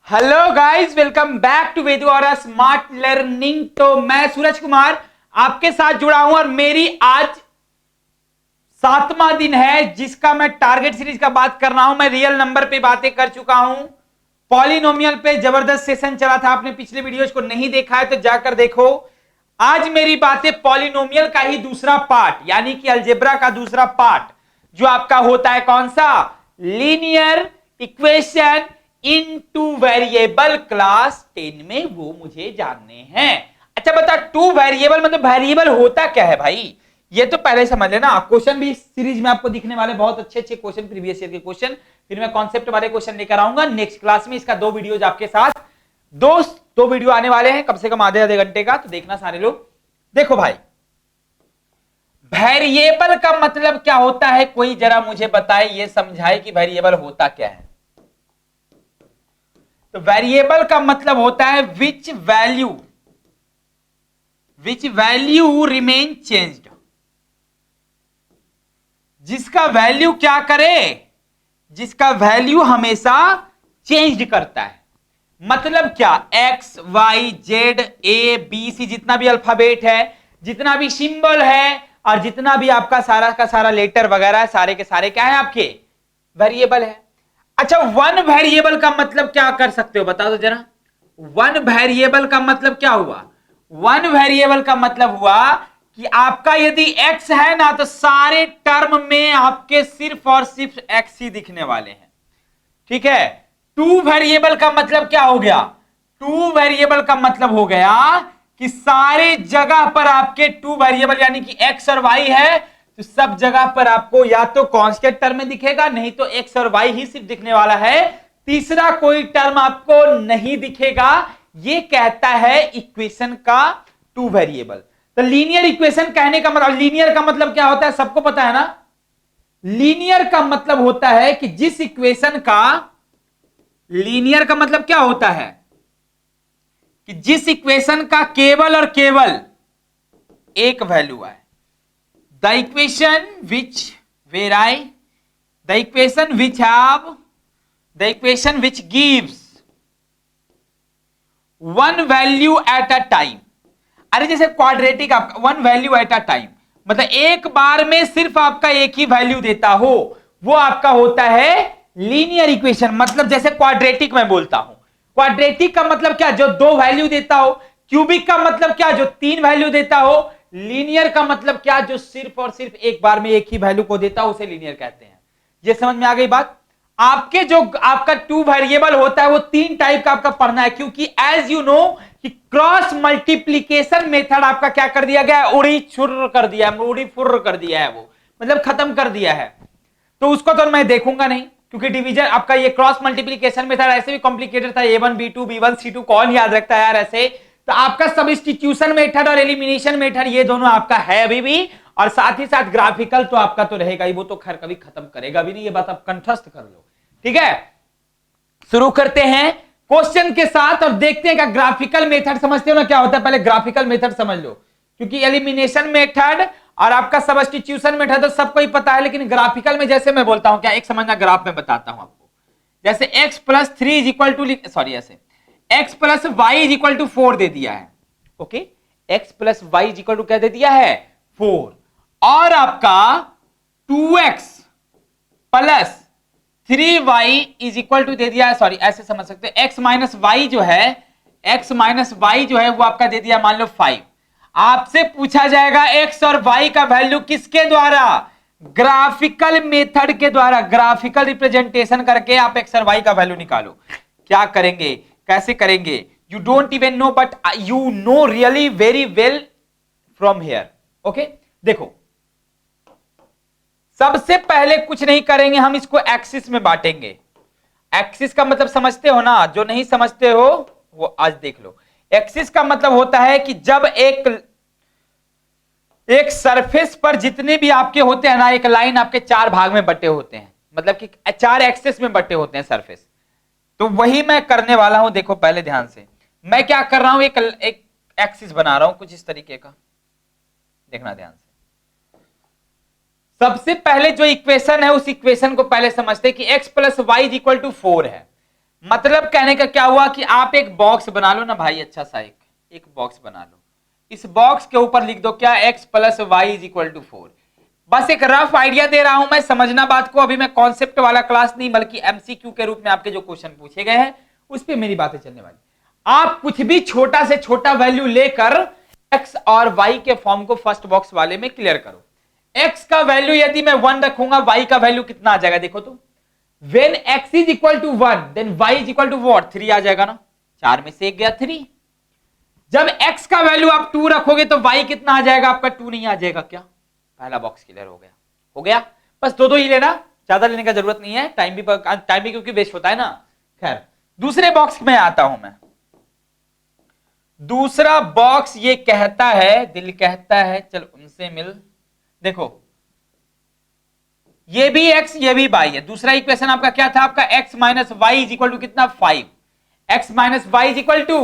Hello guys, welcome back to वेदू और smart learning. तो मैं सूरज कुमार आपके साथ जुड़ा हूं और मेरी आज 7वां दिन है जिसका मैं टारगेट सीरीज का बात कर रहा हूं। मैं रियल नंबर पे बातें कर चुका हूं, पॉलिनोमियल पे जबरदस्त सेशन चला था। आपने पिछले वीडियोज को नहीं देखा है तो जाकर देखो। आज मेरी बातें पॉलिनोमियल का ही दूसरा पार्ट यानी कि अलजेब्रा का दूसरा पार्ट जो आपका होता है कौन सा, linear equation into variable class 10 में, वो मुझे जानने हैं। अच्छा बता, टू वेरिएबल मतलब वेरिएबल होता क्या है भाई, ये तो पहले समझ लेना। क्वेश्चन भी इस सीरीज में आपको दिखने वाले बहुत अच्छे अच्छे क्वेश्चन, प्रीवियस ईयर के क्वेश्चन। फिर मैं कॉन्सेप्ट वाले क्वेश्चन लेकर आऊंगा नेक्स्ट क्लास में। इसका 2 वीडियोज आपके साथ, दो वीडियो आने वाले हैं कम से कम आधे घंटे का, तो देखना सारे लोग। देखो भाई, वेरिएबल का मतलब क्या होता है, कोई जरा मुझे बताए, ये समझाए कि वेरिएबल होता क्या है। तो वेरिएबल का मतलब होता है विच वैल्यू रिमेन चेंज्ड, जिसका वैल्यू क्या करे, जिसका वैल्यू हमेशा चेंज करता है। मतलब क्या, X Y Z A B C, जितना भी अल्फाबेट है, जितना भी सिंबल है और जितना भी आपका सारा का सारा लेटर वगैरह है, सारे के सारे क्या है, आपके वेरिएबल है। अच्छा, वन वेरिएबल का मतलब क्या कर सकते हो, बता दो जरा। वन वेरिएबल का मतलब क्या हुआ? वन वेरिएबल का मतलब हुआ कि आपका यदि x है ना, तो सारे टर्म में आपके सिर्फ और सिर्फ x ही दिखने वाले हैं। ठीक है। टू वेरिएबल का मतलब क्या हो गया? टू वेरिएबल का मतलब हो गया कि सारे जगह पर आपके टू वेरिएबल यानी कि x और y है, तो सब जगह पर आपको या तो कांस्टेंट टर्म में दिखेगा, नहीं तो x और y ही सिर्फ दिखने वाला है, तीसरा कोई टर्म आपको नहीं दिखेगा। ये कहता है इक्वेशन का टू वेरिएबल। तो लीनियर इक्वेशन कहने का मतलब, लीनियर का मतलब क्या होता है सबको पता है ना। लीनियर का मतलब होता है कि जिस इक्वेशन का, लीनियर का मतलब क्या होता है कि जिस इक्वेशन का केवल और केवल एक वैल्यू है। The equation which वेराई, the equation which have, the equation which gives one value at a time. अरे जैसे क्वाड्रेटिक, आपका one value at a time मतलब एक बार में सिर्फ आपका एक ही वैल्यू देता हो, वो आपका होता है लीनियर इक्वेशन। मतलब जैसे क्वाड्रेटिक मैं बोलता हूं, क्वाड्रेटिक का मतलब क्या, जो दो वैल्यू देता हो। क्यूबिक का मतलब क्या, जो तीन वैल्यू देता हो। लीनियर का मतलब क्या, जो सिर्फ और सिर्फ एक बार में एक ही वैल्यू को देता हो, उसे लीनियर कहते हैं। ये समझ में आ गई बात। आपके जो आपका टू वेरिएबल होता है वो तीन टाइप का आपका पढ़ना है, क्योंकि एज यू नो कि क्रॉस मल्टीप्लीकेशन मेथड आपका क्या कर दिया गया है, उड़ी छुर्र कर दिया है, उड़ी फुर्र कर दिया है, वो मतलब खत्म कर दिया है। तो उसको तो मैं देखूंगा नहीं, क्योंकि डिवीजन आपका ये क्रॉस मल्टीप्लीकेशन मेथड ऐसे भी कॉम्प्लिकेटेड था। A1 B2 B1 C2 कौन याद रखता है यार ऐसे। तो आपका सब्स्टिट्यूशन मेथड और एलिमिनेशन मेथड ये दोनों आपका है अभी भी, और साथ ही साथ ग्राफिकल तो आपका तो रहेगा ही, वो तो खैर कभी खत्म करेगा भी नहीं, ये बात आप कंठस्थ कर लो। ठीक है, शुरू करते हैं क्वेश्चन के साथ और देखते हैं क्या ग्राफिकल मेथड समझते हो ना क्या होता है। पहले ग्राफिकल मेथड समझ लो, क्योंकि एलिमिनेशन मेथड और आपका सब्स्टिट्यूशन मेथड तो सबको ही पता है, लेकिन ग्राफिकल में जैसे मैं बोलता हूं क्या, एक समझना, ग्राफ में बताता हूं आपको। जैसे x plus 3 is equal to, sorry ऐसे x plus Y is equal to 4 दे दिया है। Okay, x plus Y is equal to क्या दे दिया है, 4। और आपका 2x plus 3y is equal to दे दिया है, सॉरी ऐसे समझ सकते हैं, x माइनस वाई जो है, x माइनस वाई जो है वो आपका दे दिया मान लो 5। आपसे पूछा जाएगा x और y का वैल्यू किसके द्वारा, ग्राफिकल मेथड के द्वारा। ग्राफिकल रिप्रेजेंटेशन करके आप x और y का वैल्यू निकालो। क्या करेंगे, कैसे करेंगे, you don't even know but you know really very well from here. Okay, देखो सबसे पहले कुछ नहीं करेंगे, हम इसको एक्सिस में बांटेंगे। एक्सिस का मतलब समझते हो ना, जो नहीं समझते हो वो आज देख लो। एक्सिस का मतलब होता है कि जब एक सरफेस पर जितने भी आपके होते हैं ना, एक लाइन आपके चार भाग में बटे होते हैं, मतलब कि चार एक्सिस में बटे होते हैं सरफेस। तो वही मैं करने वाला हूं। देखो पहले ध्यान से, मैं क्या कर रहा हूं, एक एक्सिस बना रहा हूं कुछ इस तरीके का, देखना ध्यान से। सबसे पहले जो इक्वेशन है उस इक्वेशन को पहले समझते हैं कि x plus Y is equal to 4 है। मतलब कहने का क्या हुआ कि आप एक बॉक्स बना लो ना भाई, अच्छा सा एक बॉक्स बना लो। इस बॉक्स के ऊपर लिख दो क्या, x plus Y is equal to 4। बस एक रफ आइडिया दे रहा हूं मैं, समझना बात को। अभी मैं कॉन्सेप्ट वाला क्लास नहीं, बल्कि एमसीक्यू के रूप में आपके जो क्वेश्चन पूछे गए हैं उस पर मेरी बातें चलने वाली। आप कुछ भी छोटा से छोटा वैल्यू लेकर x और y के फॉर्म को फर्स्ट बॉक्स वाले में क्लियर करो। x का वैल्यू यदि मैं 1 रखूंगा, y का वैल्यू कितना आ जाएगा देखो तो। When x is equal to 1, then y is equal to what? 3 आ जाएगा ना, 4 में से 1 गया 3। जब x का वैल्यू आप 2 रखोगे तो y कितना आ जाएगा आपका, 2 नहीं आ जाएगा क्या? पहला बॉक्स क्लियर हो गया, हो गया। बस दो ही लेना, ज्यादा लेने का जरूरत नहीं है, टाइम भी क्योंकि वेस्ट होता है ना। खैर दूसरे बॉक्स में आता हूं मैं। दूसरा बॉक्स ये कहता है, दिल कहता है चल उनसे मिल। देखो ये भी x ये भी y है। दूसरा इक्वेशन आपका क्या था, आपका x minus Y is equal to कितना, 5। x minus Y is equal to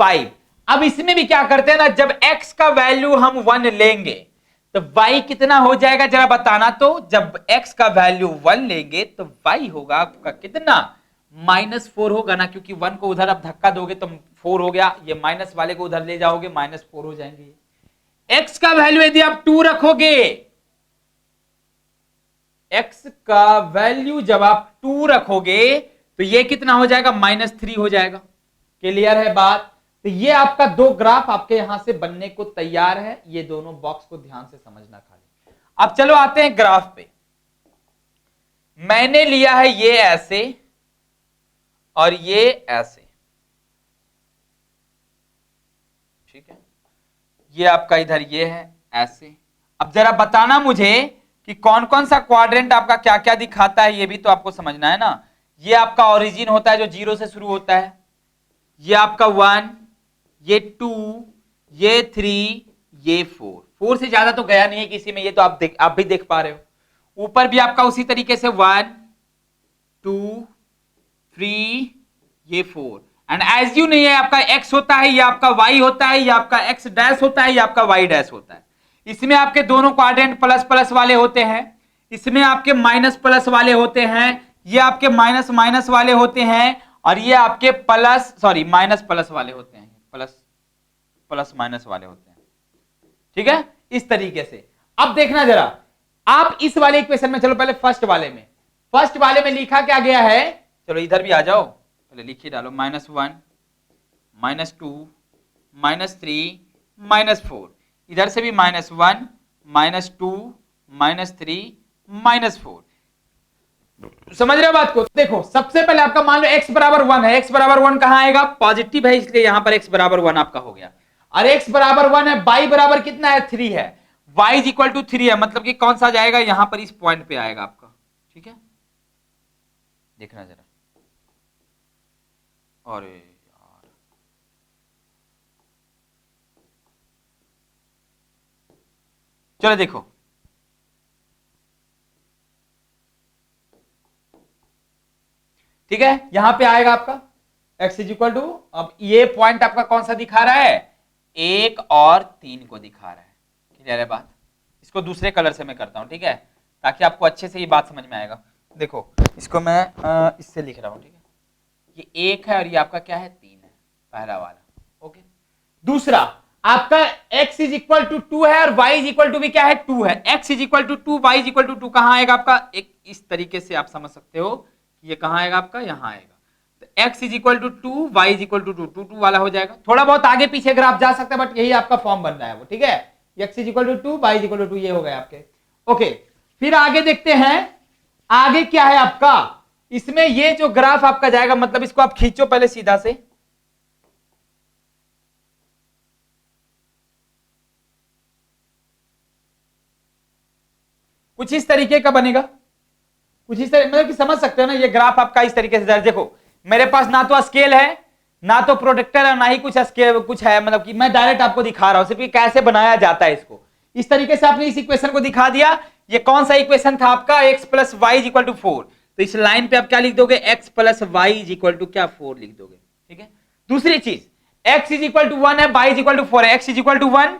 5। अब इसमें भी क्या करते हैं ना, जब x का वैल्यू हम 1 लेंगे तो y कितना हो जाएगा जरा बताना तो। जब x का वैल्यू 1 लेंगे तो y होगा आपका कितना, -4 होगा ना, क्योंकि 1 को उधर आप धक्का दोगे तो 4 हो गया, ये माइनस वाले को उधर ले जाओगे -4 हो जाएंगे। x का वैल्यू यदि आप 2 रखोगे, x का वैल्यू जब आप 2 रखोगे तो ये कितना हो जाएगा, -3 हो जाएगा। क्लियर है बात? तो ये आपका दो ग्राफ आपके यहां से बनने को तैयार है। ये दोनों बॉक्स को ध्यान से समझना खाली। अब चलो आते हैं ग्राफ पे। मैंने लिया है ये ऐसे और ये ऐसे, ठीक है। ये आपका इधर ये है ऐसे। अब जरा बताना मुझे कि कौन कौन सा क्वाड्रेंट आपका क्या क्या दिखाता है, ये भी तो आपको समझना है ना। ये आपका ओरिजिन होता है जो 0 से शुरू होता है, ये आपका 1, ये 2, ये 3, ये 4 से ज्यादा तो गया नहीं है किसी में, ये तो आप भी देख पा रहे हो। ऊपर भी आपका उसी तरीके से 1, 2, 3, ये 4। एंड एज यू नहीं है, आपका x होता है, ये आपका y होता है, ये आपका x डैश होता है, ये आपका y डैश होता है। इसमें आपके दोनों क्वाड्रेंट प्लस प्लस वाले होते हैं, इसमें आपके माइनस प्लस वाले होते हैं, ये आपके माइनस माइनस वाले होते हैं, और ये आपके माइनस प्लस वाले होते हैं, प्लस माइनस वाले होते हैं। ठीक है, इस तरीके से। अब देखना जरा, आप इस वाले इक्वेशन में चलो, पहले फर्स्ट वाले में लिखा क्या गया है, चलो इधर भी आ जाओ, पहले लिखिए डालो -1, -2, -3, -4। इधर से भी -1, -2, -3, -4। समझ रहे हो बात को? देखो सबसे पहले आपका मान लो x बराबर 1 है। x बराबर 1 कहां आएगा, पॉजिटिव है, इसलिए यहां पर x बराबर 1 आपका हो गया। और x बराबर 1 है, y बराबर कितना है, 3 है, y इज इक्वल टू 3 है, मतलब कि कौन सा जाएगा, यहां पर इस पॉइंट पे आएगा आपका। ठीक है, देखना जरा। अरे यार, चलो देखो, ठीक है, यहां पे आएगा आपका x इज इक्वल टू, अब ये पॉइंट आपका कौन सा दिखा रहा है, 1 और 3 को दिखा रहा है। क्लियर है बात? इसको दूसरे कलर से मैं करता हूं, ठीक है, ताकि आपको अच्छे से ये बात समझ में आएगा। देखो इसको मैं इससे लिख रहा हूं, ठीक है, ये 1 है और ये आपका क्या है, 3 है, पहला वाला। ओके, दूसरा आपका x इज इक्वल टू 2 है और y इज इक्वल टू भी क्या है, 2 है। x is equal to 2, y is equal to 2 कहां आएगा आपका, एक इस तरीके से आप समझ सकते हो, ये कहां आएगा आपका, यहां आएगा। तो x is equal to 2, y is equal to 2, 2 2 वाला हो जाएगा। थोड़ा बहुत आगे पीछे अगर आप जा सकते हैं, बट यही आपका फॉर्म बन रहा है वो। ठीक है, x is equal to 2, y is equal to 2, ये हो गए आपके। ओके, फिर आगे देखते हैं, आगे क्या है आपका, इसमें ये जो ग्राफ आपका जाएगा, मतलब इसको आप खींचो पहले सीधा से, कुछ इस तरीके का बनेगा, कुछ इस तरह, मतलब कि समझ सकते हो ना, ये ग्राफ आपका इस तरीके से। देखो मेरे पास ना तो स्केल है, ना तो प्रोटेक्टर है, ना ही कुछ स्केल कुछ है, मतलब कि मैं डायरेक्ट आपको दिखा रहा हूं सिर्फ कैसे बनाया जाता है इसको। इस तरीके से आपने इस इक्वेशन को दिखा दिया। ये कौन सा इक्वेशन था आपका, x plus Y is equal to 4। तो इस लाइन पे आप क्या लिख दोगे, x plus Y is equal to क्या, 4 लिख दोगे। ठीक है, दूसरी चीज, x इज इक्वल टू 1 है, y इज इक्वल टू 4 है, x इज इक्वल टू 1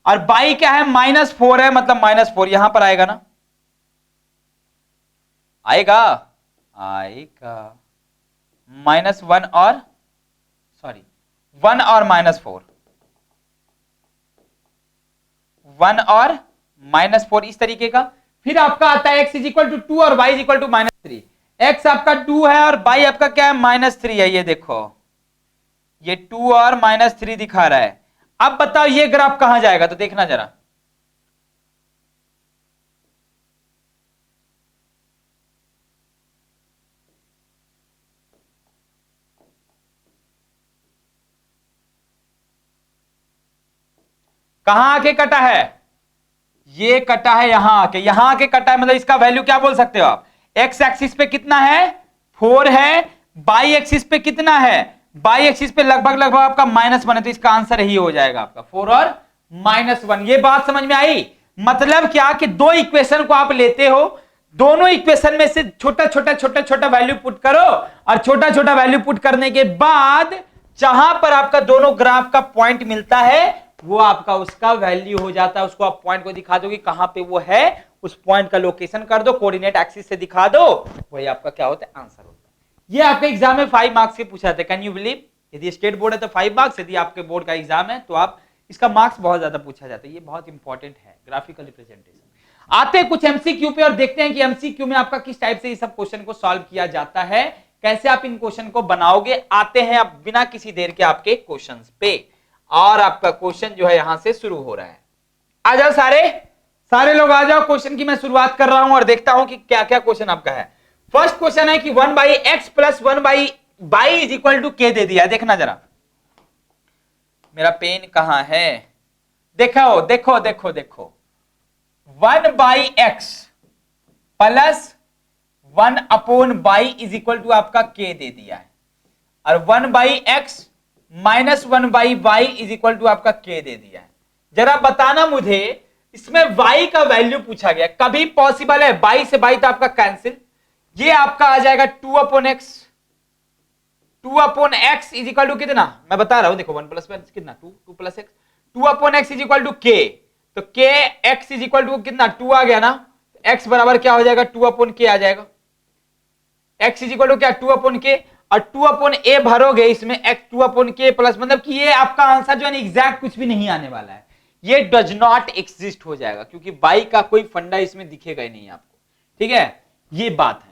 और y क्या है, -4 है, मतलब -4 यहां पर आएगा ना, आएगा, -1 और सॉरी 1 और -4, 1 और -4 इस तरीके का। फिर आपका आता है x इज इक्वल टू 2 और y is equal to -3। x आपका 2 है और y आपका क्या है, -3 है। ये देखो, ये 2 और -3 दिखा रहा है। अब बताओ ये ग्राफ कहां जाएगा, तो देखना जरा। कहां आके कटा है, ये कटा है यहां आके कटा है। मतलब इसका वैल्यू क्या बोल सकते हो आप, एक्स एक्सिस पे कितना है 4 है, बाई एक्सिस पे कितना है, बाई एक्सिस पे लगभग आपका -1 है। तो इसका आंसर ही हो जाएगा आपका 4 और -1। ये बात समझ में आई। मतलब क्या कि दो इक्वेशन को आप लेते हो, दोनों इक्वेशन में से छोटा छोटा वैल्यू पुट करो और छोटा छोटा वैल्यू पुट करने के बाद जहां पर आपका दोनों ग्राफ का पॉइंट मिलता है वो आपका उसका वैल्यू हो जाता है। उसको आप पॉइंट को दिखा दो कि कहां पे वो है, उस पॉइंट का लोकेशन कर दो, कोऑर्डिनेट एक्सिस से दिखा दो, वही आपका क्या होता है, आंसर होता है। ये आपके एग्जाम में 5 मार्क्स से पूछा था। कैन यू बिलीव, यदि स्टेट बोर्ड है तो 5 मार्क्स, यदि आपके बोर्ड का एग्जाम है तो आप इसका मार्क्स बहुत ज्यादा पूछा जाता है। ये बहुत इंपॉर्टेंट है, ग्राफिकल रिप्रेजेंटेशन। आते हैं कुछ एमसीक्यू पे और देखते हैं कि एमसीक्यू में आपका किस टाइप से ये सब क्वेश्चन को सॉल्व किया जाता है, कैसे आप इन क्वेश्चन को बनाओगे। आते हैं अब बिना किसी देर के आपके क्वेश्चंस पे, और आपका क्वेश्चन जो है यहां से शुरू हो रहा है। आ जाओ सारे लोग आ जाओ। क्वेश्चन की मैं शुरुआत कर रहा हूं और देखता हूं कि क्या क्या क्वेश्चन आपका है। फर्स्ट क्वेश्चन है कि 1/x + 1/y is equal to k दे दिया। देखना जरा, मेरा पेन कहां है, देखो देखो देखो देखो 1/x + 1/y is equal to आपका k दे दिया है, और 1/x - 1/y is equal to आपका k दे दिया है। जरा बताना मुझे, इसमें y का वैल्यू पूछा गया, कभी पॉसिबल है y से y तो आपका कैंसिल, ये आपका आ जाएगा 2/x, 2/x is equal to कितना, मैं बता रहा हूं, देखो 1 + 1 कितना 2, 2 + x, 2/x is equal to k, तो k x is equal to कितना 2 आ गया ना, x बराबर क्या हो जाएगा 2/k आ जाएगा। x इज इक्वल टू क्या 2/k, और 2/a भरोगे इसमें x 2/k प्लस, मतलब कि ये आपका आंसर जो है एग्जैक्ट कुछ भी नहीं आने वाला है, ये डज नॉट एग्जिस्ट हो जाएगा, क्योंकि y का कोई फंडा इसमें दिखेगा ही नहीं आपको। ठीक है, ये बात है।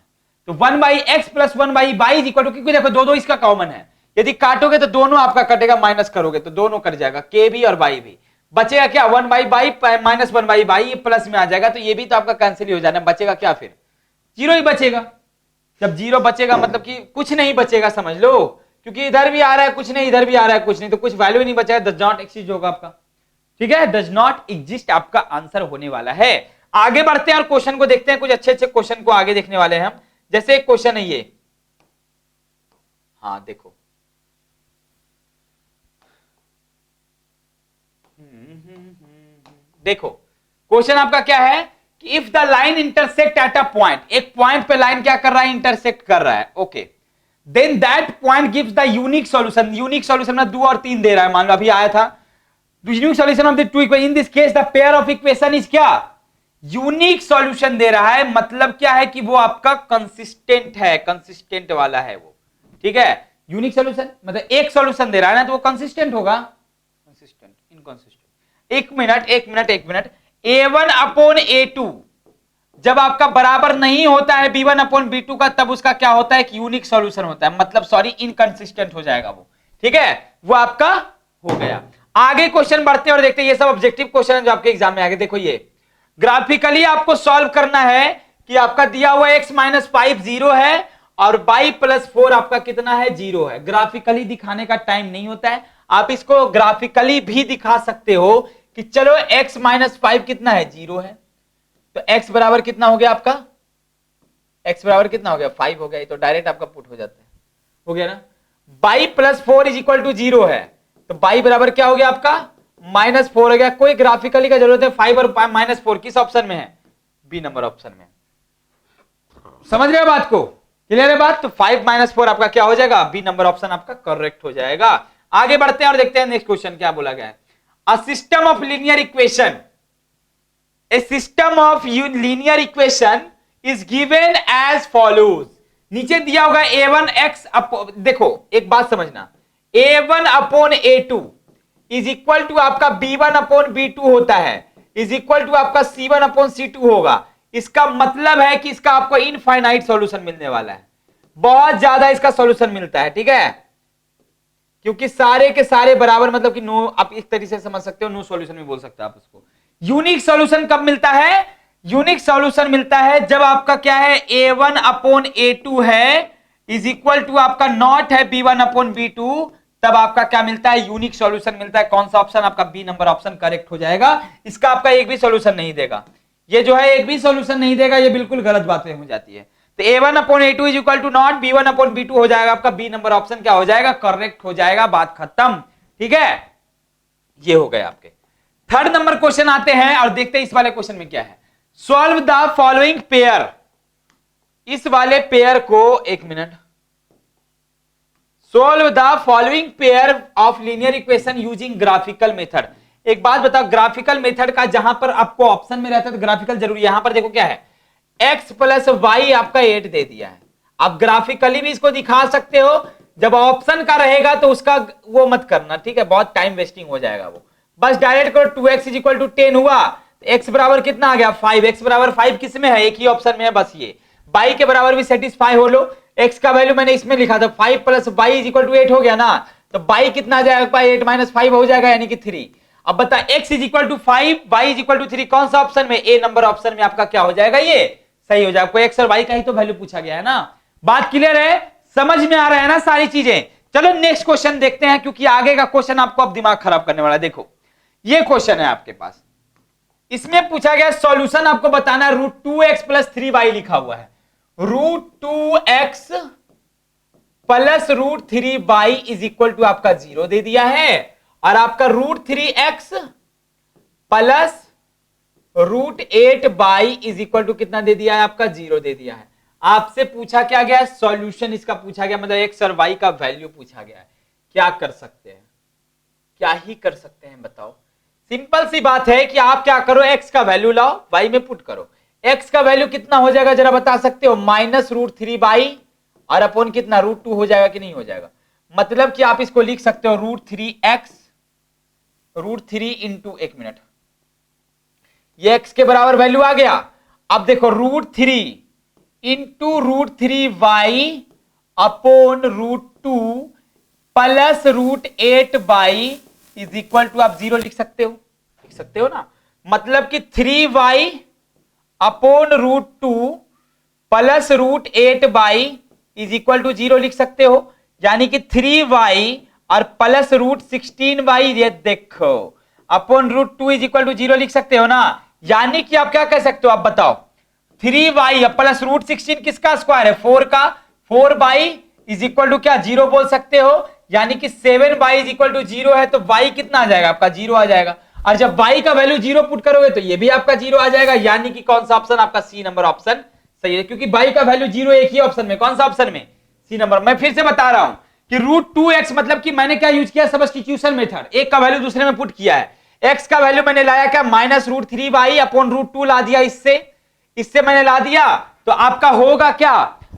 तो 1/x + 1/y is equal to, क्योंकि देखो दो इसका कॉमन है, यदि काटोगे तो दोनों आपका कटेगा, माइनस करोगे तो दोनों कट जाएगा, k भी और y भी। बचेगा क्या 1/y - 1/y, ये प्लस में आ जाएगा, तो ये भी तो आपका कैंसिल ही हो जाना, बचेगा क्या फिर 0 ही बचेगा। जब 0 बचेगा मतलब कि कुछ नहीं बचेगा, समझ लो, क्योंकि इधर भी आ रहा है कुछ नहीं, इधर भी आ रहा है कुछ नहीं, तो कुछ वैल्यू ही नहीं बचेगा, डज नॉट एग्जिस्ट होगा आपका। ठीक है, डज नॉट एग्जिस्ट आपका आंसर होने वाला है। आगे बढ़ते हैं और क्वेश्चन को देखते हैं, कुछ अच्छे अच्छे क्वेश्चन को आगे देखने वाले हैं हम। जैसे एक क्वेश्चन है ये, हाँ देखो, देखो क्वेश्चन आपका क्या है कि if the line intersect at a point, एक पॉइंट पे लाइन क्या कर रहा है, इंटरसेक्ट कर रहा है, okay, then that point gives the unique solution. Unique solution में 2 और 3 दे रहा है, मान लो अभी आया था, unique solution of the two equation, in this case the pair of equation is क्या, यूनिक सॉल्यूशन दे रहा है, मतलब क्या है कि वो आपका कंसिस्टेंट है, कंसिस्टेंट वाला है वो। ठीक है, यूनिक सॉल्यूशन मतलब एक सॉल्यूशन दे रहा है ना, तो वो कंसिस्टेंट होगा, कंसिस्टेंट इनकंसिस्टेंट। एक मिनट, A1/A2 जब आपका बराबर नहीं होता है B1/B2 का, तब उसका क्या होता है कि यूनिक सॉल्यूशन होता है, मतलब सॉरी इनकंसिस्टेंट हो जाएगा वो। ठीक है, वो आपका हो गया। आगे क्वेश्चन बढ़ते हैं और देखते हैं, ये सब ऑब्जेक्टिव क्वेश्चन है जो आपके एग्जाम में आगे। देखो ये ग्राफिकली आपको सॉल्व करना है कि आपका दिया हुआ x - 5 0 है और y + 4 आपका कितना है 0 है। ग्राफिकली दिखाने का टाइम नहीं होता है, आप इसको ग्राफिकली भी दिखा सकते हो कि चलो x - 5 कितना है 0 है, तो x बराबर कितना हो गया आपका, x बराबर कितना हो गया 5 हो गया, तो डायरेक्ट आपका पुट हो जाता है, हो गया ना। y + 4 इज इक्वल टू 0 है, तो y बराबर क्या हो गया आपका -4 हो गया। कोई ग्राफिकली का जरूरत है, 5 और -4 किस ऑप्शन में है, बी नंबर ऑप्शन में। समझ रहे हो बात को, क्लियर है बात। तो 5 - 4 आपका क्या हो जाएगा, बी नंबर ऑप्शन आपका करेक्ट हो जाएगा। आगे बढ़ते हैं और देखते हैं नेक्स्ट क्वेश्चन क्या बोला गया है। A system of linear equation, a system of linear equation is given as follows। नीचे दिया होगा a1x, देखो एक बात समझना, a1 upon a2 is equal to आपका b1 अपॉन b2 होता है, इज इक्वल टू आपका c1 अपॉन c2 होगा। इसका मतलब है कि इसका आपको इनफाइनाइट सॉल्यूशन मिलने वाला है, बहुत ज्यादा इसका सॉल्यूशन मिलता है, ठीक है, क्योंकि सारे के सारे बराबर, मतलब कि नो, आप इस तरीके से समझ सकते हो, नो सॉल्यूशन भी बोल सकते हो आप उसको। यूनिक सॉल्यूशन कब मिलता है? यूनिक सॉल्यूशन मिलता है जब आपका क्या है, a1 अपॉन a2 है इज इक्वल टू आपका नॉट है b1 अपॉन b2, तब आपका क्या मिलता है, यूनिक सॉल्यूशन मिलता है। कौन सा ऑप्शन? आपका बी नंबर ऑप्शन करेक्ट हो जाएगा। इसका आपका एक भी सॉल्यूशन नहीं देगा, ये जो है एक भी सॉल्यूशन नहीं देगा, ये बिल्कुल गलत बातें हो जाती है। तो a1 upon a2 is equal to not b1 upon b2 हो जाएगा, आपका बी नंबर ऑप्शन क्या हो जाएगा, करेक्ट हो जाएगा, बात खत्म, ठीक है। ये हो गए आपके। थर्ड नंबर क्वेश्चन आते हैं और देखते हैं इस वाले क्वेश्चन में क्या है। सॉल्व द फॉलोइंग पेयर, इस वाले पेयर को, एक minute, solve the following pair of linear equation using graphical method. एक बात बताओ, ग्राफिकल मेथड का जहां पर आपको ऑप्शन में रहता है तो ग्राफिकल जरूरी, यहां पर देखो क्या है, x प्लस वाई आपका 8 दे दिया है। आप ग्राफिकली भी इसको दिखा सकते हो, जब ऑप्शन का रहेगा तो उसका वो मत करना, ठीक है, बहुत टाइम वेस्टिंग हो जाएगा वो। बस डायरेक्ट करो, 2x इज इक्वल टू 10 हुआ, x बराबर कितना आ गया 5, x बराबर 5 किस में है, एक ही ऑप्शन में है, बस ये y के बराबर भी सेटिस्फाई हो लो। x का वैल्यू मैंने इसमें लिखा था 5 plus y is equal to 8 हो गया ना, तो y कितना आ जाएगा, 8 माइनस 5 हो जाएगा, यानी कि 3। अब बता, x is equal to 5, y is equal to 3, कौन सा ऑप्शन में, ए नंबर ऑप्शन में आपका क्या हो जाएगा, ये सही हो जाएगा। x और y का ही तो वैल्यू पूछा गया है ना। बात क्लियर है, समझ में आ रहा है ना सारी चीजें। चलो नेक्स्ट क्वेश्चन देखते हैं, क्योंकि आगे का क्वेश्चन आपको अब दिमाग खराब करने वाला है। देखो ये क्वेश्चन है आपके पास, इसमें पूछा गया सॉल्यूशन आपको बताना है, √2x प्लस 3y लिखा हुआ है, √2x plus √3y is equal to आपका 0 दे दिया है, और आपका √3x plus √8y is equal to कितना दे दिया है, आपका 0 दे दिया है। आपसे पूछा क्या गया, सॉल्यूशन इसका पूछा गया, मतलब x और y का वैल्यू पूछा गया है। क्या कर सकते हैं, क्या ही कर सकते हैं बताओ। सिंपल सी बात है कि आप क्या करो, x का वैल्यू लाओ, y में पुट करो। x का वैल्यू कितना हो जाएगा जरा बता सकते हो, माइनस √3y और अपॉन कितना √2 हो जाएगा कि नहीं हो जाएगा। मतलब कि आप इसको लिख सकते हो √3x √3 इंटू, एक मिनट, ये x के बराबर वैल्यू आ गया। अब देखो √3 into √3y upon √2 plus √8y is equal to, आप 0 लिख सकते हो ना। मतलब कि 3y upon √2 plus √8y is equal to 0 लिख सकते हो, यानी कि 3y और प्लस √16y, ये देखो अपॉन √2 इज इक्वल टू 0 लिख सकते हो ना। यानी कि आप क्या कह सकते हो, आप बताओ, 3y प्लस √16 किसका स्क्वायर है, 4 का, 4y इज इक्वल टू क्या 0 बोल सकते हो, यानी कि 7y इज इक्वल टू 0 है, तो y कितना आ जाएगा, आपका 0 आ जाएगा। और जब y का वैल्यू 0 पुट करोगे तो ये भी आपका 0 आ जाएगा, यानी कि कौन सा ऑप्शन, आपका सी नंबर ऑप्शन सही है, क्योंकि y का वैल्यू 0 एक ही ऑप्शन में, कौन सा ऑप्शन में, सी नंबर। मैं फिर से बता रहा हूं कि √2x मतलब कि मैंने क्या यूज किया, सब्स्टिट्यूशन मेथड, एक का वैल्यू दूसरे में पुट किया है। x का वैल्यू मैंने लाया क्या, माइनस √3y अपॉन √2 ला दिया, इससे मैंने ला दिया, तो आपका होगा क्या,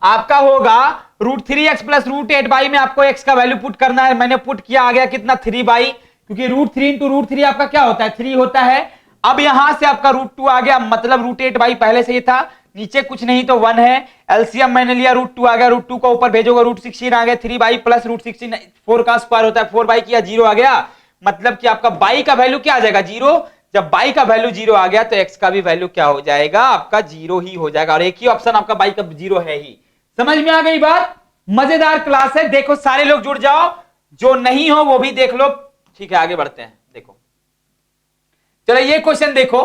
आपका होगा √3x प्लस √8y में आपको x का वैल्यू पुट करना है। मैंने पुट किया, आ गया कितना 3y, क्योंकि √3 इंटू √3 आपका क्या होता है, 3 होता है। अब यहां से आपका √2 आ गया, मतलब √8y पहले से ही था, नीचे कुछ नहीं तो 1 है, एलसीएम मैंने लिया, √2 आ गया, √2 को ऊपर भेजोगे, √16 आ गया, 3y प्लस √16 4 का स्क्वायर होता है, 4y किया 0 आ गया, मतलब कि आपका y का वैल्यू क्या आ जाएगा 0। जब y का वैल्यू 0 आ गया तो x का भी वैल्यू क्या हो जाएगा, आपका 0 ही हो जाएगा, और एक ही ऑप्शन आपका y का 0 है ही। समझ में आ गई बात, मजेदार क्लास है, देखो सारे लोग जुड़ जाओ, जो नहीं हो वो भी देख लो, ठीक है। आगे बढ़ते हैं, देखो चलो ये क्वेश्चन देखो,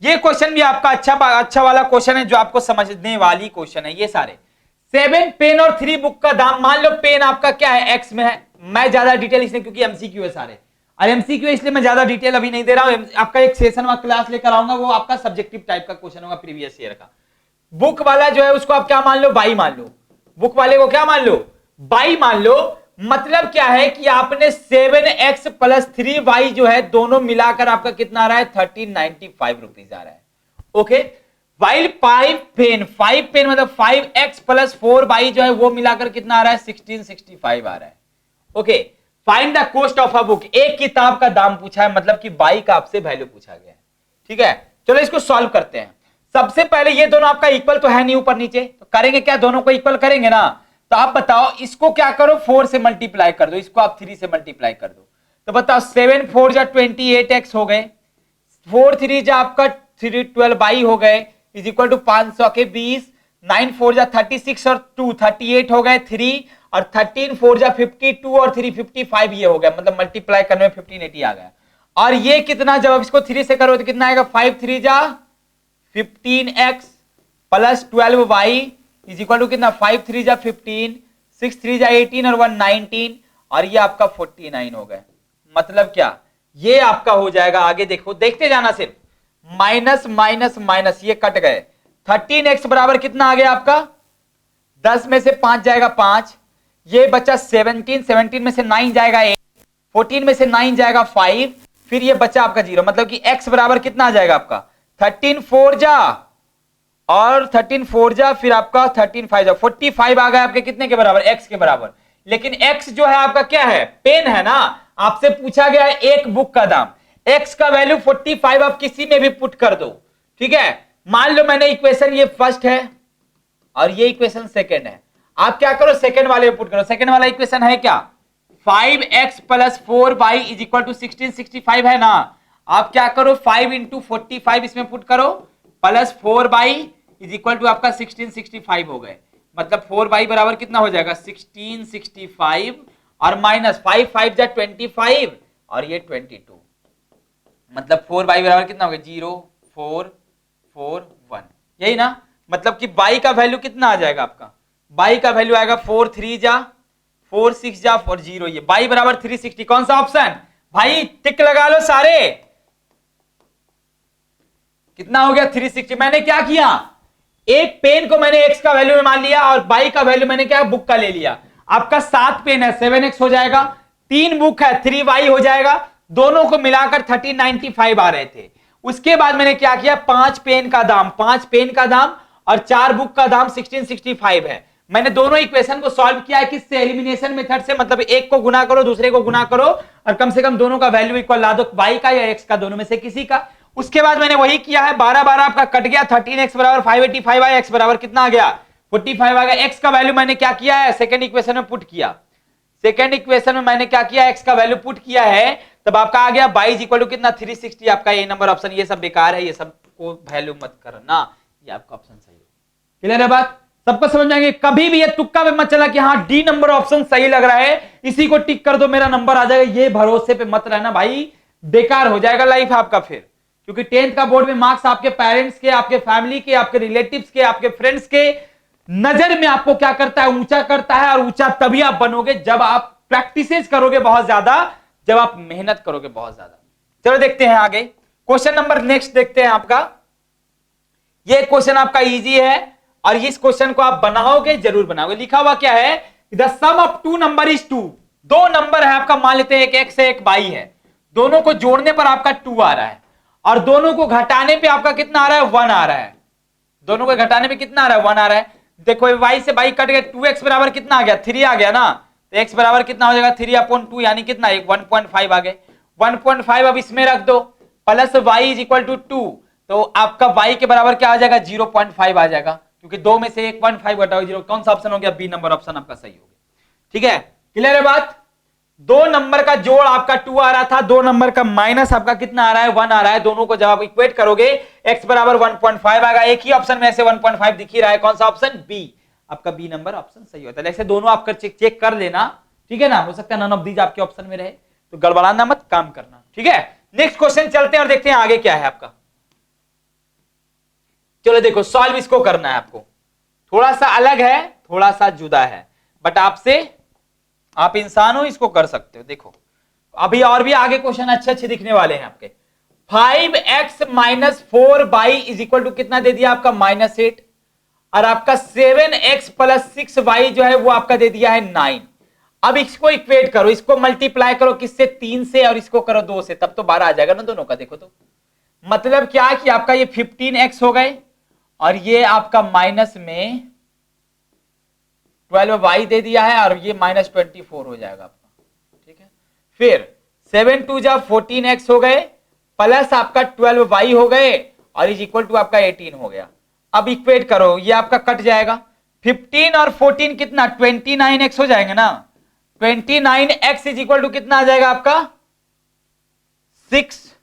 ये क्वेश्चन भी आपका अच्छा वाला क्वेश्चन है, जो आपको समझने वाली क्वेश्चन है। ये सारे 7 पेन और 3 बुक का दाम, मान लो पेन आपका क्या है, x में है, मैं ज्यादा डिटेल इसलिए क्योंकि एमसीक्यू है सारे, और एमसीक्यू इसलिए मैं ज्यादा डिटेल अभी नहीं दे रहा हूं, आपका एक सेशन व क्लास लेकर आऊंगा, वो आपका सब्जेक्टिव टाइप का क्वेश्चन होगा प्रीवियस ईयर का। बुक वाला जो है उसको आप क्या मान लो, बाई मान लो, बुक वाले को क्या मान लो, बाई मान लो। मतलब क्या है कि आपने 7x प्लस 3y जो है दोनों मिलाकर आपका कितना आ रहा है, 1395 रुपीज आ रहा है। ओके, वाइल 5 पेन मतलब 5x प्लस 4y जो है वो मिलाकर कितना आ रहा है 1665 आ रहा है। Okay, find the cost of a book, एक किताब का दाम पूछा है, मतलब कि बाई का आपसे वैल्यू पूछा गया है। ठीक है, चलो इसको सॉल्व करते हैं। सबसे पहले ये दोनों आपका इक्वल तो है नहीं ऊपर नीचे, तो करेंगे क्या, दोनों को इक्वल करेंगे ना। तो आप बताओ इसको क्या करो 4 से मल्टीप्लाई कर दो, इसको आप 3 से मल्टीप्लाई कर दो। तो बताओ 7 4 जा 28x हो गए, 4 3 जा आपका 312 हो गए इज इक्वल टू 500 के 20, 9 4 जा 36 और 2 38 हो गए 3, और 13 4 जा 52 और 3 55 ये हो गया, मतलब मल्टीप्लाई करने में 1580 आ गया। और ये कितना, जब आप इसको 3 से करो तो कितना आएगा 5 3 जा 15x plus 12y is equal to कितना 5 3 जा 15, 6 3 जा 18 और 1 19, और ये आपका 49 हो गया। मतलब क्या, ये आपका हो जाएगा, आगे देखो देखते जाना, सिर्फ माइनस माइनस माइनस ये कट गए। 13x बराबर कितना आ गया आपका, 10 में से 5 जाएगा 5, ये बचा 17, 17 में से 9 जाएगा 8, 14 में से 9 जाएगा 5, फिर ये बचा आपका 0, मतलब कि x बराबर कितना आ जाएगा आपका 13 4 जा और 13 4 जा, फिर आपका 13 5 जा 45 आ गया आपके कितने के बराबर, x के बराबर। लेकिन x जो है आपका क्या है, पेन है ना, आपसे पूछा गया है एक बुक का दाम, x का वैल्यू 45 आप किसी में भी पुट कर दो। ठीक है, मान लो मैंने इक्वेशन ये फर्स्ट है और ये इक्वेशन सेकंड है, आप क्या करो सेकंड वाले में पुट करो। सेकंड वाला इक्वेशन है क्या, 5x plus 4y is equal to 1665 है ना, आप क्या करो 5 इंटू 45 इसमें पुट करो plus 4y is equal to आपका 1665 हो गए, मतलब 4y बराबर कितना हो जाएगा 1665 और माइनस 5 5 जा 25 और ये 22, मतलब 4y बराबर कितना हो गया 0 4 4 1, यही ना। मतलब कि y का वैल्यू कितना आ जाएगा आपका, y का वैल्यू आएगा 4 3 जा 4 6 जा 4 0, ये y बराबर 360। कौन सा ऑप्शन भाई, टिक लगा लो सारे, कितना हो गया 360। मैंने क्या किया, एक पेन को मैंने x का वैल्यू में मान लिया और y का वैल्यू मैंने क्या बुक का ले लिया। आपका 7 पेन है 7x हो जाएगा, 3 बुक है 3y हो जाएगा, दोनों को मिलाकर 1395 आ रहे थे। उसके बाद मैंने क्या किया, 5 पेन का दाम और 4 बुक का दाम 1665 है। मैंने दोनों इक्वेशन को सॉल्व किया है किससे, एलिमिनेशन मेथड से, मतलब एक को गुना करो दूसरे को गुना करो और कम से कम दोनों का वैल्यू इक्वल ला दो, y का या x का, दोनों में से किसी का। उसके बाद मैंने वही किया है, 12 12 आपका कट गया, 13x बराबर 585 आया, x बराबर कितना आ गया 45 आ गया। x का वैल्यू मैंने क्या किया है, सेकंड इक्वेशन में पुट किया, सेकंड इक्वेशन में मैंने क्या किया, x का वैल्यू पुट किया है, तब आपका आ गया y इक्वल टू कितना 360। आपका ये नंबर ऑप्शन, ये सब बेकार है, ये सब को वैल्यू मत करना, ये आपका ऑप्शन सही है। क्लियर है बात, सबको समझ में आएंगे। कभी भी ये तुक्का पे मत चला कि हाँ डी नंबर ऑप्शन सही लग रहा है इसी को टिक कर दो मेरा नंबर आ जाएगा, ये भरोसे पे मत रहना भाई, बेकार हो जाएगा लाइफ आपका फिर। क्योंकि 10th का बोर्ड में मार्क्स आपके पेरेंट्स के, आपके फैमिली के, आपके रिलेटिव्स के, आपके फ्रेंड्स के नजर में आपको क्या करता है, ऊंचा करता है। और ऊंचा तभी आप बनोगे जब आप प्रैक्टिसेस करोगे बहुत ज्यादा, जब आप मेहनत करोगे बहुत ज्यादा। चलो देखते हैं आगे, क्वेश्चन नंबर नेक्स्ट देखते हैं आपका। ये क्वेश्चन आपका इजी है और इस क्वेश्चन को आप बनाओगे, जरूर बनाओगे। लिखा हुआ क्या है, the sum of 2 number is 2। दो नंबर है आपका, मान लेते हैं एक x है एक y है, दोनों को जोड़ने पर आपका 2 आ रहा है और दोनों को घटाने पे आपका कितना आ रहा है 1 आ रहा है। दोनों को घटाने पे कितना आ रहा है 1 आ रहा है। देखो y से y कट गया, 2x बराबर कितना आ गया 3 आ गया ना, तो x बराबर कितना हो जाएगा 3/2 यानी कितना 1.5 आ गए। 1.5 अब इसमें रख दो plus y is equal to 2, तो आपका y के बराबर क्या आ जाएगा 0.5 आ जाएगा, क्योंकि 2 में से 1.5 घटाओ 0। कौन सा ऑप्शन हो गया, बी नंबर ऑप्शन आपका सही हो गया। ठीक है, क्लियर है बात। दो नंबर का जोड़ आपका 2 आ रहा था, दो नंबर का माइनस आपका कितना आ रहा है 1 आ रहा है। दोनों को जब आप इक्वेट करोगे x बराबर 1.5 आएगा। एक ही ऑप्शन में से 1.5 दिख ही रहा है, कौन सा ऑप्शन, बी। आपका बी नंबर ऑप्शन सही होता है। ऐसे दोनों आप चेक कर लेना, ठीक है ना। हो सकता है नन ऑफ दीज आपके ऑप्शन में रहे, तो गड़बड़ाना मत, काम करना। ठीक है, नेक्स्ट क्वेश्चन चलते हैं और देखते हैं आगे क्या है आपका। चलो देखो, सॉल्व इसको करना है आपको, थोड़ा सा अलग है, थोड़ा सा जुदा है, बट आपसे, आप इंसान हो, इसको कर सकते हो। देखो अभी और भी आगे क्वेश्चन अच्छे अच्छे दिखने वाले हैं आपके। 5x minus 4y is equal to कितना दे दिया आपका -8, और आपका 7x प्लस 6y जो है वो आपका दे दिया है 9। अब इसको इक्वेट करो, इसको मल्टीप्लाई करो किससे, 3 से, और इसको करो 2 से, तब तो 12 आ जाएगा ना दोनों का। देखो तो मतलब क्या कि आपका ये 15x हो गए और ये आपका माइनस में 12y दे दिया है और ये -24 हो जाएगा आपका, ठीक है। फिर 7 2 जा 14x हो गए प्लस आपका 12y हो गए और इज इक्वल टू आपका 18 हो गया। अब इक्वेट करो, ये आपका कट जाएगा, 15 और 14 कितना 29x हो जाएंगे ना, 29x इज इक्वल टू कितना आ जाएगा आपका 6,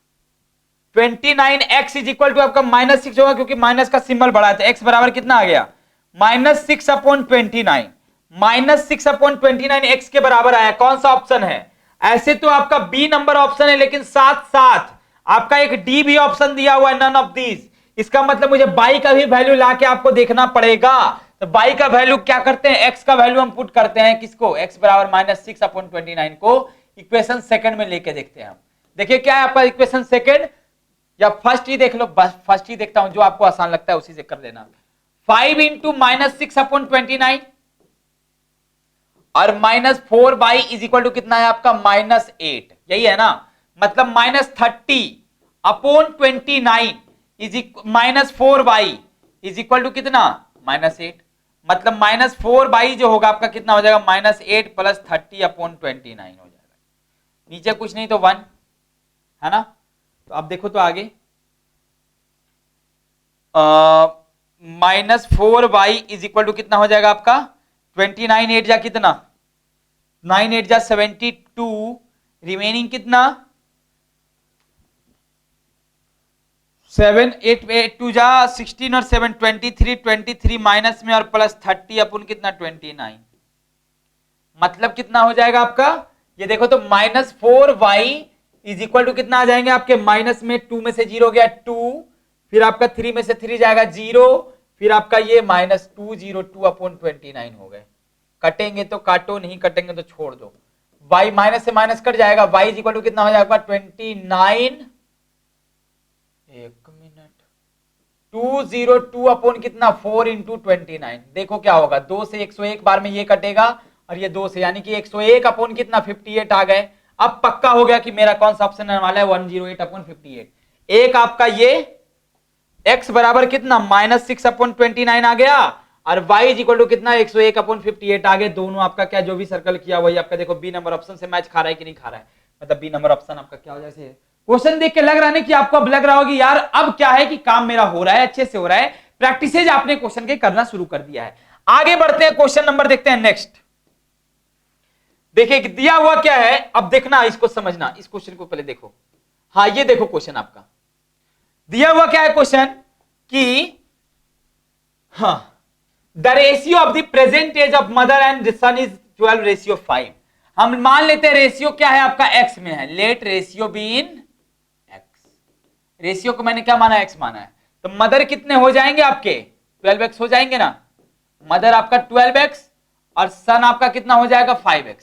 29x इज इक्वल टू आपका -6 होगा क्योंकि माइनस का सिंबल बढ़ा था, x बराबर कितना आ गया -6/29, -6/29 x के बराबर आया। कौन सा ऑप्शन है? ऐसे तो आपका बी नंबर ऑप्शन है, लेकिन साथ साथ आपका एक डी भी ऑप्शन दिया हुआ है, नन ऑफ दीज। इसका मतलब मुझे बाई का भी वैल्यू लाके आपको देखना पड़ेगा। तो बाई का वैल्यू क्या करते हैं, एक्स का वैल्यू हम पुट करते हैं, किसको, एक्स बराबर -6/29 को इक्वेशन सेकंड में लेके देखते हैं हम। देखिए क्या है आपका इक्वेशन सेकंड, या फर्स्ट ही देख लो, बस फर्स्ट ही देखता हूं, जो आपको आसान लगता है उसी से कर लेना। 5 इंटू -6/29 और -4 इज इक्वल टू कितना है आपका -8, यही है ना। मतलब -30/29 इज -4 इज इक्वल टू कितना -8। मतलब -4 जो होगा आपका कितना हो जाएगा -8 + 30/29 हो जाएगा। नीचे कुछ नहीं तो 1 है ना। तो अब देखो तो आगे -4y इज इक्वल टू कितना हो जाएगा आपका 29 8 जा कितना 9 8 जा 72, रिमेनिंग कितना 7 8 8 2 जा 16 और 7 23 माइनस में और प्लस 30 अपन कितना 29, मतलब कितना हो जाएगा आपका, ये देखो तो -4y इज इक्वल टू कितना आ जाएंगे आपके, माइनस में 2 में से 0 गया 2, फिर आपका 3 में से 3 जाएगा 0, फिर आपका ये -202/29 हो गए। कटेंगे तो काटो, नहीं कटेंगे तो छोड़ दो। y माइनस से माइनस कट जाएगा, y इज इक्वल टू कितना हो जाएगा 29, एक मिनट 202 अपॉन कितना 4 इंटू 29। देखो क्या होगा, 2 से 101 बार में ये कटेगा और ये 2 से, यानी कि 101 अपॉन कितना 58 आ गए। अब पक्का हो गया कि मेरा कौन सा ऑप्शन आने वाला है 108/58। एक आपका ये x बराबर कितना -6/29 आ गया और y इज इक्वल टू कितना 101/58 आ गए। दोनों आपका क्या जो भी सर्कल किया वही आपका देखो बी नंबर ऑप्शन से मैच खा रहा है कि नहीं खा रहा है। मतलब बी नंबर ऑप्शन आपका क्या हो जाए, क्वेश्चन देख के लग रहा है कि आपको अब लग रहा होगी यार अब क्या है कि काम मेरा हो रहा है, अच्छे से हो रहा है, प्रैक्टिसेज आपने क्वेश्चन के करना शुरू कर दिया है। आगे बढ़ते हैं, क्वेश्चन नंबर देखते हैं नेक्स्ट। देखिए दिया हुआ क्या है, अब देखना इसको समझना, इस क्वेश्चन को पहले देखो। हाँ ये देखो क्वेश्चन आपका दिया हुआ क्या है क्वेश्चन कि हाँ the ratio of the present age of mother and son is 12:5। हम मान लेते हैं रेशियो क्या है आपका x में है, let ratio be in x। Ratio को मैंने क्या माना x माना है, तो मदर कितने हो जाएंगे आपके 12x हो जाएंगे ना, मदर आपका 12x और सन आपका कितना हो जाएगा 5x।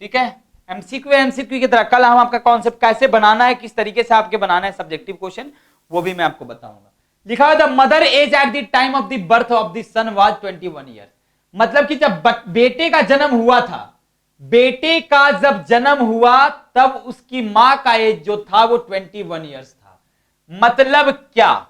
ठीक है, एमसीक्यू की तरह कल हम आपका कॉन्सेप्ट कैसे बनाना है, किस तरीके से आपके बनाना है सब्जेक्टिव क्वेश्चन, वो भी मैं आपको बताऊंगा। लिखा हुआ the mother age at the time of the birth of the son was 21 year. मतलब कि जब बेटे का जन्म हुआ था, बेटे का जब जन्म हुआ तब उसकी मां का एज जो था वो 21 ईयर्स था। मतलब क्या,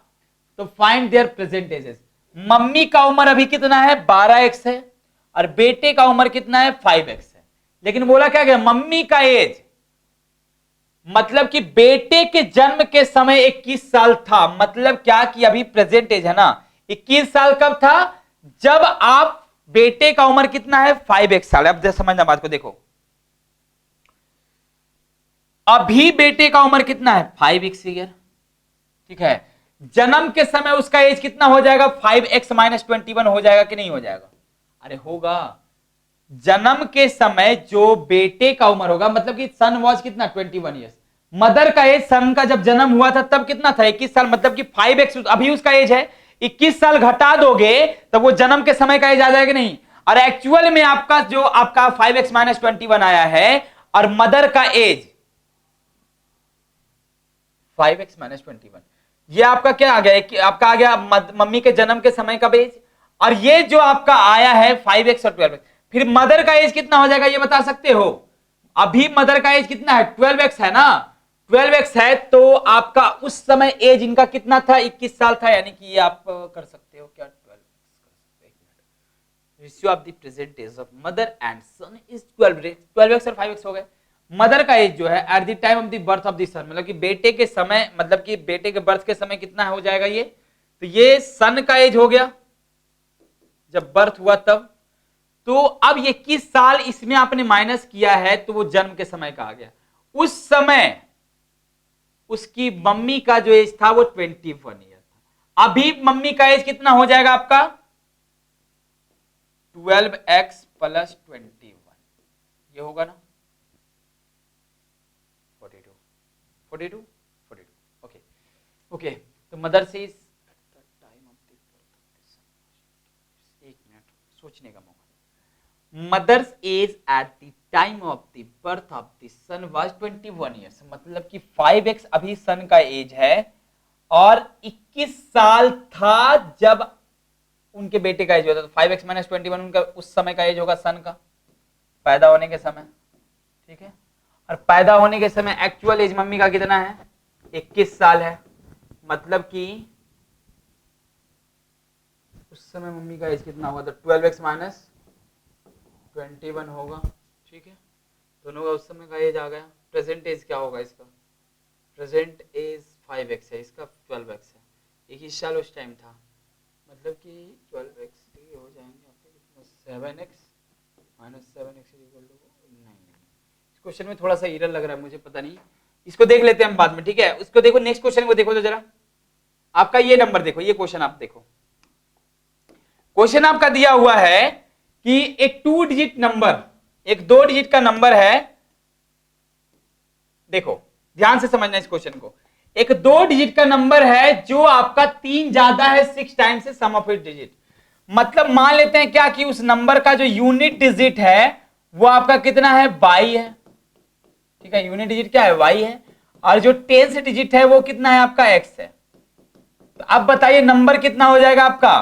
तो find there present ages. Mummy का उम्र अभी कितना है 12x है और बेटे का उम्र कितना है 5x है। लेकिन बोला क्या गया, मम्मी का एज मतलब कि बेटे के जन्म के समय 21 साल था। मतलब क्या कि अभी प्रेजेंट एज है ना 21 साल कब था, जब आप बेटे का उम्र कितना है 5x साल। अब समझना बात को देखो, अभी बेटे का उम्र कितना है 5x ईयर। ठीक है, जन्म के समय उसका एज कितना हो जाएगा 5x - 21 हो जाएगा कि नहीं हो जाएगा, अरे होगा। जन्म के समय जो बेटे का उम्र होगा, मतलब कि सन वाज कितना 21 ईयर्स, मदर का एज सन का जब जन्म हुआ था तब कितना था 21 साल। मतलब कि 5x अभी उसका एज है, 21 साल घटा दोगे तब वो जन्म के समय का एज आ जाएगा नहीं। और एक्चुअल में आपका जो आपका 5x - 21 आया है और मदर का एज 5x - 21, ये आपका क्या आ गया कि आपका आ गया मम्मी के जन्म के समय का एज। और ये जो आपका आया है 5x और 12x, फिर मदर का एज कितना हो जाएगा ये बता सकते हो। अभी मदर का एज कितना है 12x है ना, 12x है तो आपका उस समय एज इनका कितना था, 21 साल था, यानी कि ये आप कर सकते हो क्या, 12x ratio of the present age of mother and son is 12x और 5x हो गए। मदर का एज जो है at the time of the birth of the son, मतलब कि बेटे के समय, मतलब कि बेटे के बर्थ के समय कितना हो जाएगा ये, तो ये सन का एज हो गया जब बर्थ हुआ तब। तो अब ये 21 साल इसमें आपने माइनस किया है तो वो जन्म के समय का आ गया। उस समय उसकी मम्मी का जो एज था वो 21 ईयर था। अभी मम्मी का एज कितना हो जाएगा आपका, 12x प्लस 21, ये होगा ना 42 ओके ओके। तो मदर से is time of the birth, एक मिनट सोचने का मौका। Mother's age at the time of the birth of the son was 21 years, मतलब कि 5x अभी सन का एज है और 21 साल था जब उनके बेटे का एज होता, तो 5x माइनस 21 उनका उस समय का एज होगा सन का, पैदा होने के समय, ठीक है। और पैदा होने के समय एक्चुअल एज मम्मी का कितना है, 21 साल है, मतलब कि उस समय मम्मी का एज कितना होगा, तो 12x माइनस 21 होगा, ठीक है। दोनों का उस समय का एज आ गया। प्रेजेंट एज क्या होगा इसका, प्रेजेंट एज 5x है, इसका 12x है, 21 साल उस टाइम था, मतलब कि 12x हो जाएंगे आपके कितना, 7x minus 7x equal to 9। इस क्वेश्चन में थोड़ा सा एरर लग रहा है मुझे, पता नहीं, इसको देख लेते हैं हम बाद में, ठीक है। उसको देखो, नेक्स्ट क्वेश्चन को देखो तो जरा, आपका ये नंबर देखो, ये क्वेश्चन आप देखो। क्वेश्चन आपका दिया हुआ है कि एक 2 डिजिट नंबर, एक 2 डिजिट का नंबर है, देखो ध्यान से समझना इस क्वेश्चन को। एक 2 डिजिट का नंबर है जो आपका 3 ज्यादा है 6 टाइम से सम ऑफ इट्स डिजिट, मतलब मान लेते हैं क्या कि उस नंबर का जो यूनिट डिजिट है वो आपका कितना है, y है, ठीक है। यूनिट डिजिट क्या है, y है, और जो 10 से डिजिट है वो कितना है आपका, x है। तो अब बताइए नंबर कितना हो जाएगा आपका,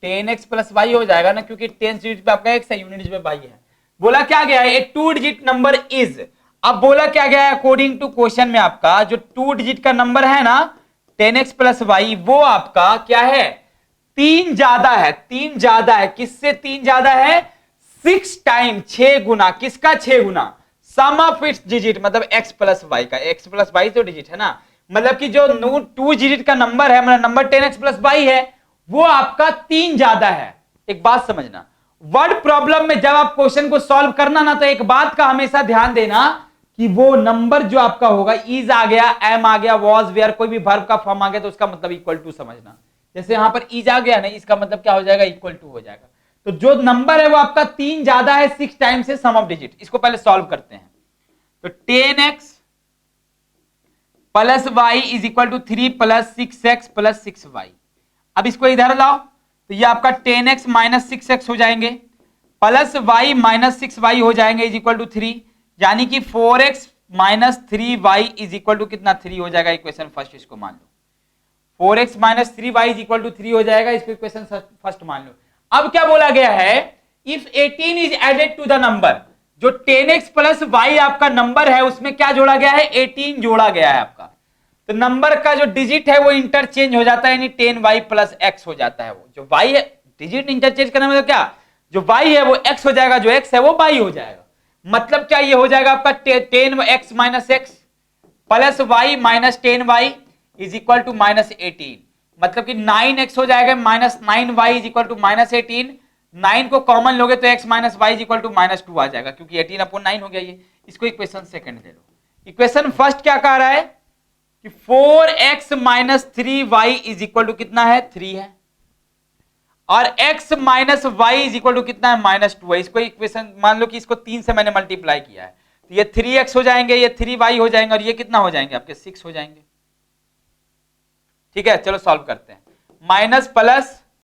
10x प्लस y हो जाएगा ना, क्योंकि 10 डिजिट पे आपका x है, यूनिट डिजिट पे y है। बोला क्या गया है, एक 2 डिजिट नंबर इज, अब बोला क्या गया है अकॉर्डिंग टू क्वेश्चन में, आपका जो 2 डिजिट का नंबर है ना 10x प्लस y, वो आपका क्या है, 3 ज्यादा है, 3 ज्यादा है, किससे 3 ज्यादा है, 6 टाइम, 6 गुना, किसका 6 गुना, सम ऑफ इट्स डिजिट, मतलब x प्लस y का, x प्लस y तो डिजिट है ना, मतलब कि जो 2 डिजिट का नंबर है, मतलब नंबर 10x प्लस y है, वो आपका 3 ज्यादा है। एक बात समझना, वर्ड प्रॉब्लम में जब आप क्वेश्चन को सॉल्व करना ना, तो एक बात का हमेशा ध्यान देना कि वो नंबर जो आपका होगा, इज आ गया, एम आ गया, वॉज, वेयर, कोई भी वर्ब का फॉर्म आ गया तो उसका मतलब इक्वल टू समझना। जैसे यहां पर इज आ गया ना, इसका मतलब क्या हो जाएगा, इक्वल टू हो जाएगा। तो जो नंबर है वो आपका 3 ज्यादा है 6 टाइम से सम ऑफ डिजिट। इसको पहले सॉल्व करते हैं। तो 10x plus y is equal to 3 plus 6x plus 6y। अब इसको इधर लाओ, तो ये आपका 10x माइनस 6x हो जाएंगे, प्लस y माइनस 6y हो जाएंगे, इज इक्वल टू 3, यानी कि 4x minus 3y is equal to कितना, 3 हो जाएगा। इक्वेशन फर्स्ट इसको मान लो, 4x minus 3y is equal to 3 हो जाएगा, इसको इक्वेशन फर्स्ट मान लो। अब क्या बोला गया है, if 18 is added to the number, जो 10x प्लस y आपका नंबर है उसमें क्या जोड़ा गया है, 18 जोड़ा गया है आपका। तो नंबर का जो डिजिट है वो इंटरचेंज हो जाता है, यानी 10y प्लस x हो जाता है। वो जो y है, डिजिट इंटरचेंज करने में, तो क्या जो y है वो x हो जाएगा, जो x है वो y हो जाएगा। मतलब क्या ये हो जाएगा आपका 10x minus x plus y minus 10y is equal to minus 18, मतलब कि 9x हो जाएगा minus 9y is equal to minus 18। 9 को कॉमन लोगे तो x minus y is equal to minus 2 आ जाएगा, क्योंकि 18 अपॉन 9 हो गया ये। इसको इक्वेशन सेकंड ले लो। इक्वेशन फर्स्ट क्या कह रहा है कि 4x minus 3y is equal to कितना है, 3 है, और x minus Y is equal to कितना है, माइनस 2 है। इसको इक्वेशन मान लो कि इसको 3 से मैंने मल्टीप्लाई किया है, तो ये 3x हो जाएंगे, ये 3y हो जाएंगे, और ये कितना हो जाएंगे आपके 6 हो जाएंगे। ठीक है, चलो सॉल्व करते हैं। Minus plus